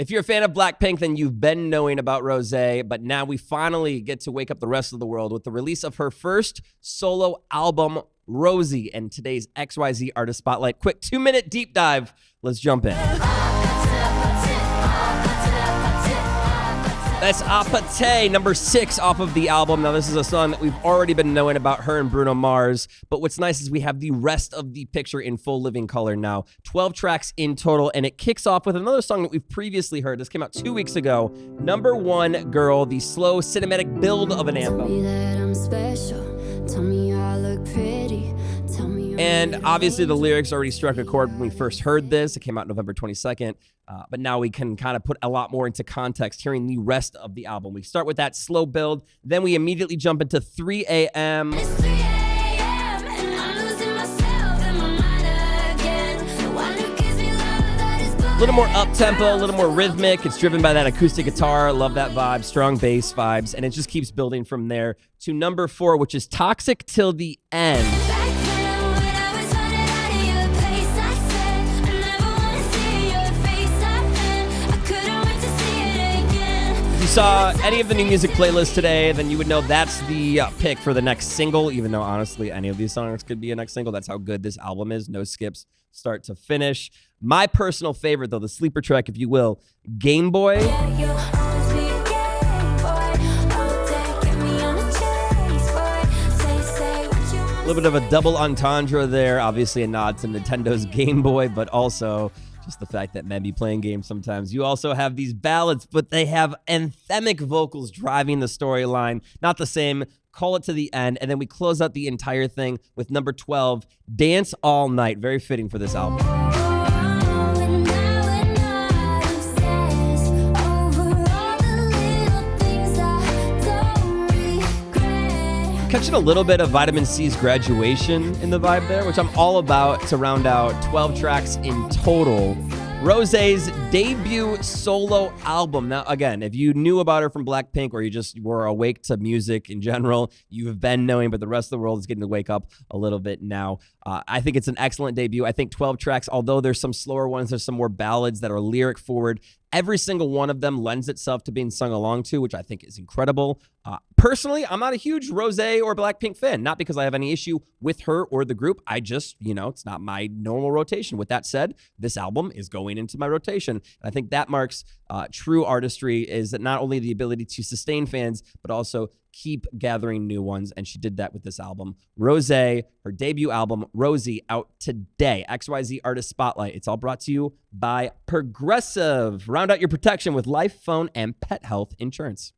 If you're a fan of Blackpink, then you've been knowing about ROSÉ, but now we finally get to wake up the rest of the world with the release of her first solo album, Rosie, and today's XYZ Artist Spotlight. Quick 2-minute deep dive. Let's jump in. That's Apate, number 6 off of the album. Now, this is a song that we've already been knowing about her and Bruno Mars, but what's nice is we have the rest of the picture in full living color now. 12 tracks in total, and it kicks off with another song that we've previously heard. This came out 2 weeks ago. Number 1, Girl, the slow cinematic build of an anthem. Tell me that I'm special. Tell me I look pretty. Tell me and obviously the lyrics already struck a chord when we first heard this. It came out November 22nd. But now we can kind of put a lot more into context hearing the rest of the album. We start with that slow build. Then we immediately jump into 3 a.m. It's 3 a.m. and I'm losing myself in my mind again. The one who gives me love that is A little more up-tempo, a little more rhythmic. It's driven by that acoustic guitar. Love that vibe. Strong bass vibes. And it just keeps building from there to number 4, which is Toxic Till the End. back then when I was running out of your place. I said I never want to see your face again. I couldn't wait to see it again. If you saw any of the new music playlists today, then you would know that's the pick for the next single, even though honestly any of these songs could be a next single. That's how good this album is. No skips, start to finish. My personal favorite, though, the sleeper track, if you will, Game Boy. Yeah, you'll always be a game boy. All day, get me on a chase, boy. Say what you want. A little bit of a double entendre there. Obviously a nod to Nintendo's Game Boy, but also just the fact that men be playing games sometimes. You also have these ballads, but they have anthemic vocals driving the storyline. Not the same. Call it to the end. And then we close out the entire thing with number 12, Dance All Night. Very fitting for this album. And now I'm obsessed over all the little things I don't regret. Catching a little bit of Vitamin C's Graduation in the vibe there, which I'm all about to round out 12 tracks in total. ROSÉ's debut solo album. Now, again, if you knew about her from Blackpink or you just were awake to music in general, you have been knowing, but the rest of the world is getting to wake up a little bit now. I think it's an excellent debut. I think 12 tracks, although there's some slower ones, there's some more ballads that are lyric forward. Every single one of them lends itself to being sung along to, which I think is incredible. Personally, I'm not a huge ROSÉ or Blackpink fan, not because I have any issue with her or the group. I just, it's not my normal rotation. With that said, this album is going into my rotation. And I think that marks true artistry, is that not only the ability to sustain fans, but also keep gathering new ones. And she did that with this album. ROSÉ, her debut album, Rosie, out today. XYZ Artist Spotlight. It's all brought to you by Progressive. Round out your protection with life, phone, and pet health insurance.